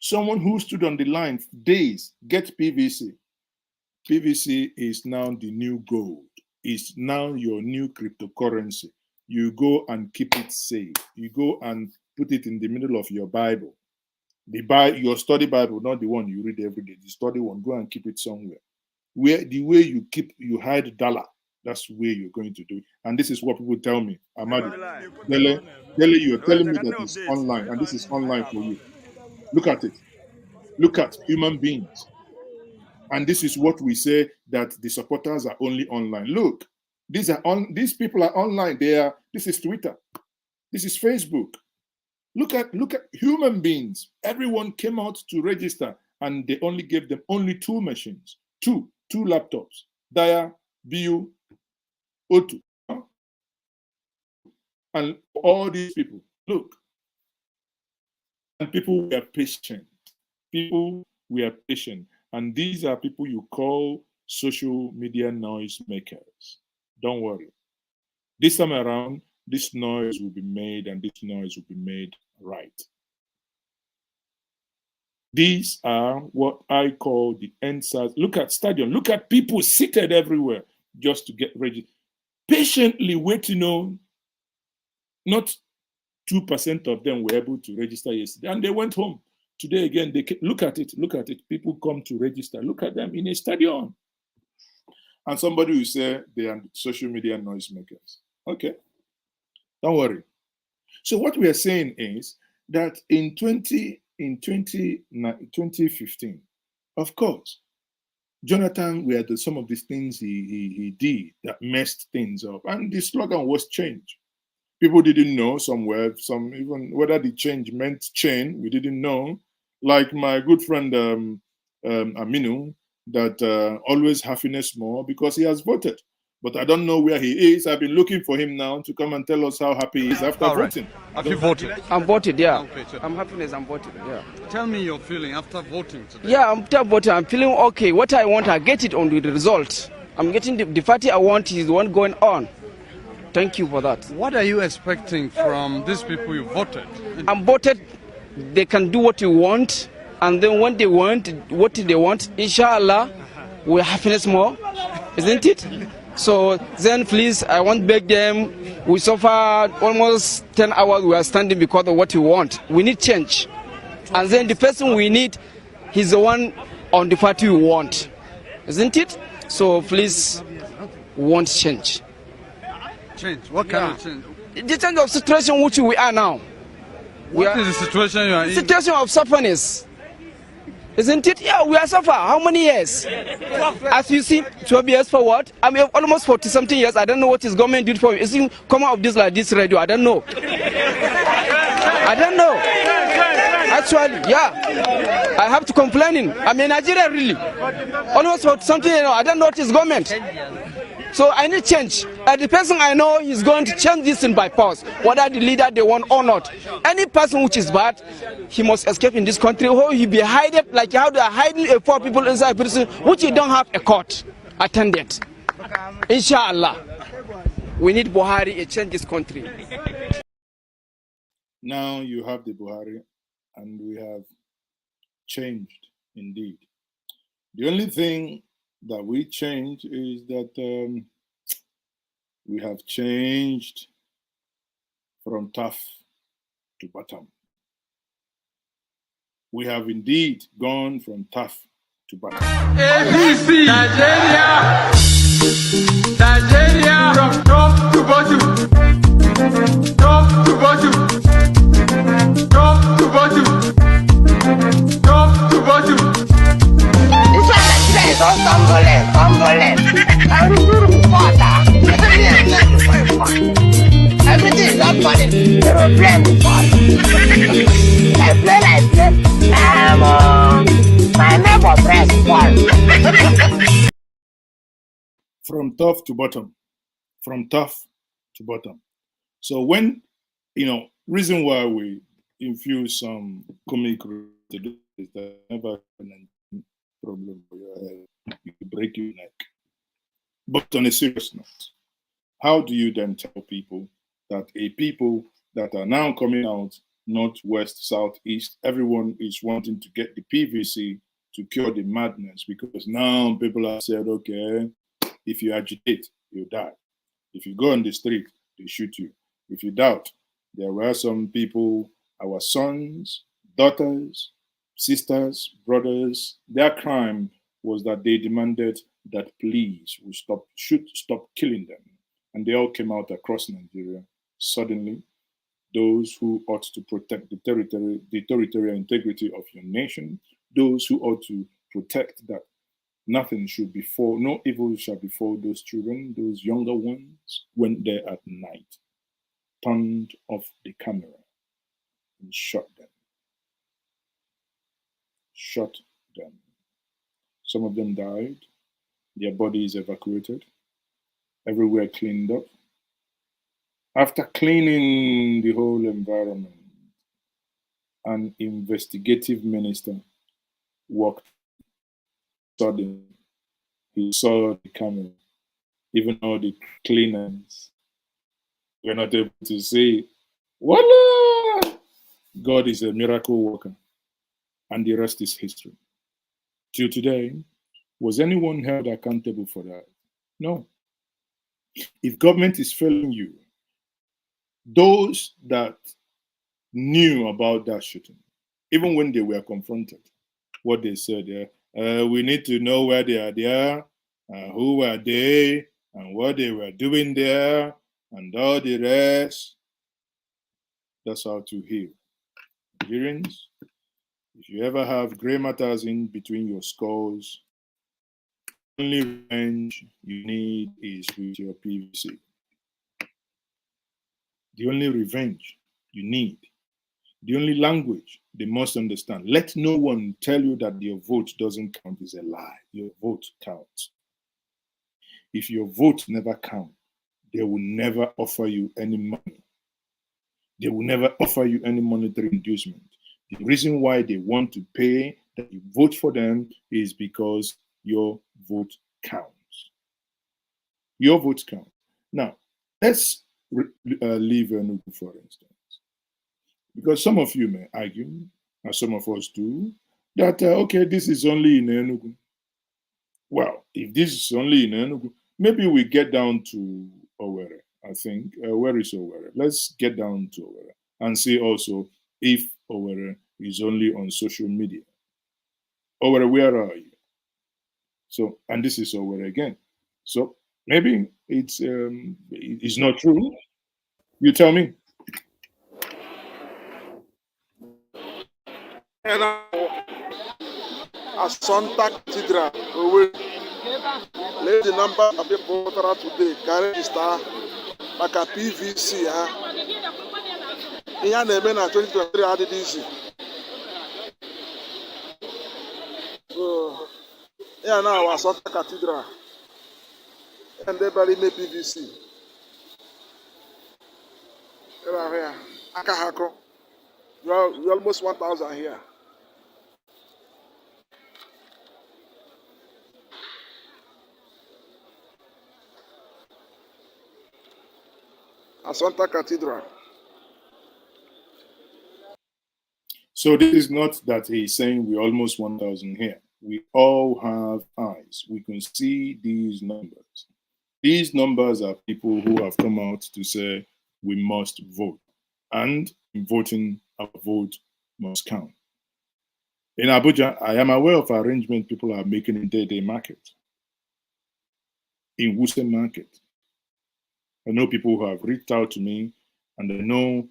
someone who stood on the line for days, get PVC. PVC is now the new gold. It's now your new cryptocurrency. You go and keep it safe. You go and put it in the middle of your Bible. Your study Bible, not the one you read every day. The study one, go and keep it somewhere. Where the way you hide dollar, that's the way you're going to do it. And this is what people tell me. Amadi, you're telling me that it's online, and this is online for you. Look at it. Look at human beings. And this is what we say, that the supporters are only online. Look, these people are online. This is Twitter. This is Facebook. Look at human beings. Everyone came out to register, and they only gave them only 2 machines, two laptops, Dia, BU, O2. And all these people, look. And people were patient. People were patient. And these are people you call social media noise makers. Don't worry. This time around, this noise will be made, and this noise will be made right. These are what I call the NSAS. Look at stadium. Look at people seated everywhere just to get ready. Patiently waiting on. Not 2% of them were able to register yesterday, and they went home. Today again, look at it. People come to register. Look at them in a stadium. And somebody will say they are social media noisemakers. Okay, don't worry. So what we are saying is that in 2015, of course, Jonathan were some of these things he did that messed things up, and the slogan was change. People didn't know even whether the change meant change, we didn't know. Like my good friend Aminu, that always happiness more because he has voted. But I don't know where he is. I've been looking for him now to come and tell us how happy he is after voting. Have you voted? I'm voted, yeah. Okay, I'm happiness, I'm voted, yeah. Tell me your feeling after voting today. Yeah, after voting, I'm feeling okay. What I want, I get it on the result. I'm getting the party I want is the one going on. Thank you for that. What are you expecting from these people you voted? I'm voted, they can do what you want, and then when they want what they want, inshallah, we'll happiness more, isn't it? So then please, I want to beg them, we suffer almost 10 hours we are standing because of what we want. We need change. And then the person we need, he's the one on the party we want, isn't it? So please, we want change. Change? What kind of change? The change of situation which we are now. What is the situation you are in? Situation of suffering, isn't it? Yeah, we are suffering. How many years? As you see, 12 years forward. I mean, almost 40 something years. I don't know what is government did for me. It's come out of this like this radio. I don't know. I don't know. Actually, yeah. I have to complaining. I'm in Nigeria really. Almost 40 something, I don't know what is government. So I need change. The person I know is going to change this thing by force, whether the leader they want or not. Any person which is bad, he must escape in this country, or he be hidden like how they are hiding a poor people inside prison, which you don't have a court attendant. Inshallah, we need Buhari to change this country. Now you have the Buhari, and we have changed indeed. The only thing that we change is that we have changed from tough to bottom. We have indeed gone from tough to bottom. ABC, Nigeria, Nigeria, from top to bottom, top to bottom, top to bottom, top to bottom. This one Nigeria is all tumbling. Everything is not funny. They will play with fun. I play. My neighbor press one. From tough to bottom. From tough to bottom. So when, reason why we infuse some comic to do is that never a problem for your head. You break your neck. But on a serious note, how do you then tell people that a people that are now coming out, north, west, south, east, everyone is wanting to get the PVC to cure the madness, because now people have said, okay, if you agitate, you die. If you go on the street, they shoot you. If you doubt, there were some people, our sons, daughters, sisters, brothers, their crime was that they demanded that police should stop killing them. And they all came out across Nigeria. Suddenly, those who ought to protect the territorial integrity of your nation, those who ought to protect that nothing should befall, no evil shall befall those children, those younger ones, went there at night, turned off the camera and shot them. Shot them. Some of them died. Their bodies evacuated. Everywhere cleaned up. After cleaning the whole environment, an investigative minister walked. Suddenly, he saw the camera. Even all the cleaners were not able to say, voila! God is a miracle worker. And the rest is history. Till today, was anyone held accountable for that? No. If government is failing you, those that knew about that shooting, even when they were confronted, what they said, we need to know where they are there, who were they, and what they were doing there, and all the rest. That's how to heal. Nigerians, if you ever have gray matters in between your skulls, the only revenge you need is with your PVC. The only revenge you need, the only language they must understand. Let no one tell you that your vote doesn't count is a lie. Your vote counts. If your vote never counts, they will never offer you any money. They will never offer you any monetary inducement. The reason why they want to pay that you vote for them is because your vote counts. Your vote counts. Now, let's leave Enugu, for instance. Because some of you may argue, and some of us do, that, okay, this is only in Enugu. Well, if this is only in Enugu, maybe we get down to Owerri, I think. Where is Owerri? Let's get down to Owerri and see also if Owerri is only on social media. Owerri, where are you? So, and this is Owerri again. So maybe it's not true. You tell me. And Assunta Cathedral, Owerri. Let the number of people that today can register like a PVC. In your name, 2023 added easy. So, yeah, now Assunta Cathedral. And they bury me PVC. Here, Akahako. You're almost 1,000 here. Assunta Cathedral. So this is not that he's saying we're almost 1,000 here. We all have eyes. We can see these numbers. These numbers are people who have come out to say we must vote. And in voting, our vote must count. In Abuja, I am aware of arrangement people are making in day-to-day market. In Wuse market. I know people who have reached out to me and they know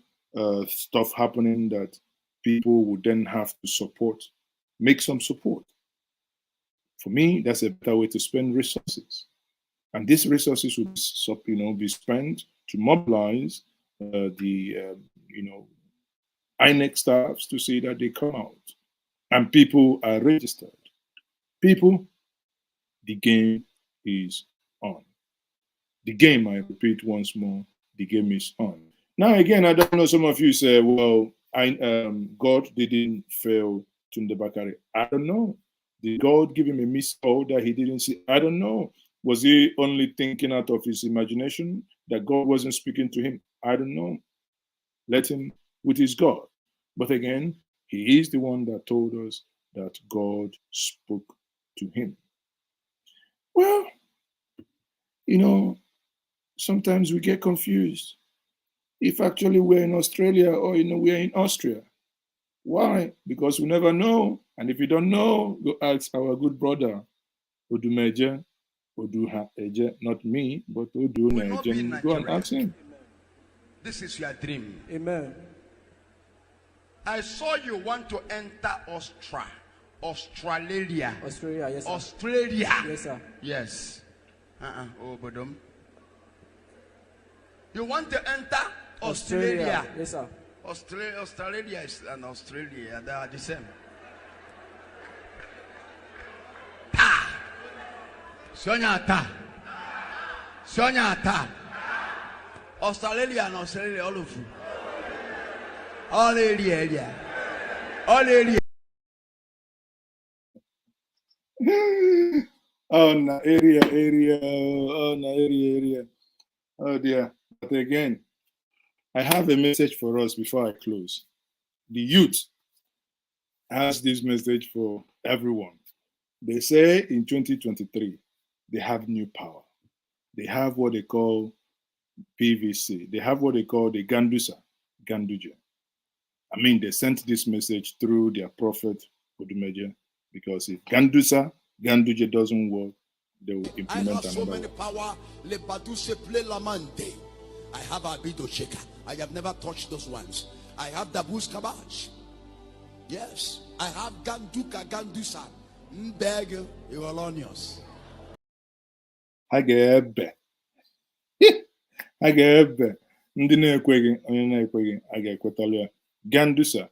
stuff happening that people would then have to support, make some support. For me, that's a better way to spend resources. And these resources would be spent to mobilize the INEC staffs to see that they come out. And people are registered. People, the game is on. The game, I repeat once more, the game is on. Now, again, I don't know, some of you say, well, God didn't fail Tunde Bakare. I don't know. Did God give him a missed call that he didn't see? I don't know. Was he only thinking out of his imagination that God wasn't speaking to him? I don't know. Let him with his God. But again, he is the one that told us that God spoke to him. Well, sometimes we get confused. If actually we're in Australia or we're in Austria. Why? Because we never know. And if you don't know, go ask our good brother, Odumeje, Oduha Eje, not me, but Odumeje. Go and ask him. This is your dream. Amen. I saw you want to enter Australia. Australia, yes, sir. Australia. Yes, sir. Yes. Oh, Bodom. You want to enter Australia? Yes, sir. Australia is an Australia. They are the same. Ta. Sonyata. Australia and Australia, all of you. All area. All area. Oh, no, area. Oh, no, area. Oh, dear. But again, I have a message for us before I close. The youth has this message for everyone. They say in 2023, they have new power. They have what they call PVC. They have what they call the Ganduje. I mean, they sent this message through their prophet, Odumeje, because if Ganduje doesn't work, they will implement another. I have so many power. I have Abido Shaker. I have never touched those ones. I have Dabus Kabaj. Yes. I have Gandusa. Mbeg, Iwalonios. Hagebe. Ndị na-ekweghị, onye na-ekweghị, a ga-ekwetala ya. Ganduje.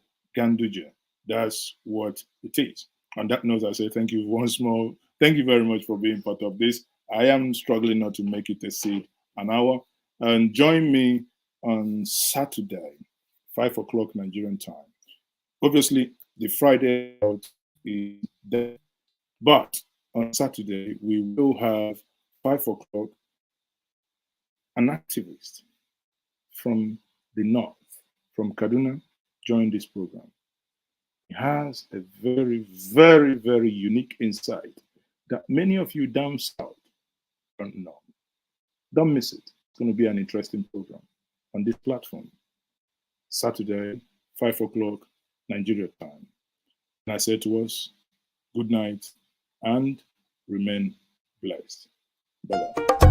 That's what it is. On that note, I say thank you once more. Thank you very much for being part of this. I am struggling not to make it exceed an hour. And join me on Saturday, 5 o'clock Nigerian time. Obviously, the Friday out is there. But on Saturday, we will have 5 o'clock an activist from the north, from Kaduna, join this program. He has a very, very, very unique insight that many of you down south don't know. Don't miss it. It's going to be an interesting program on this platform. Saturday, 5 o'clock, Nigeria time. And I say to us, good night and remain blessed. Bye-bye.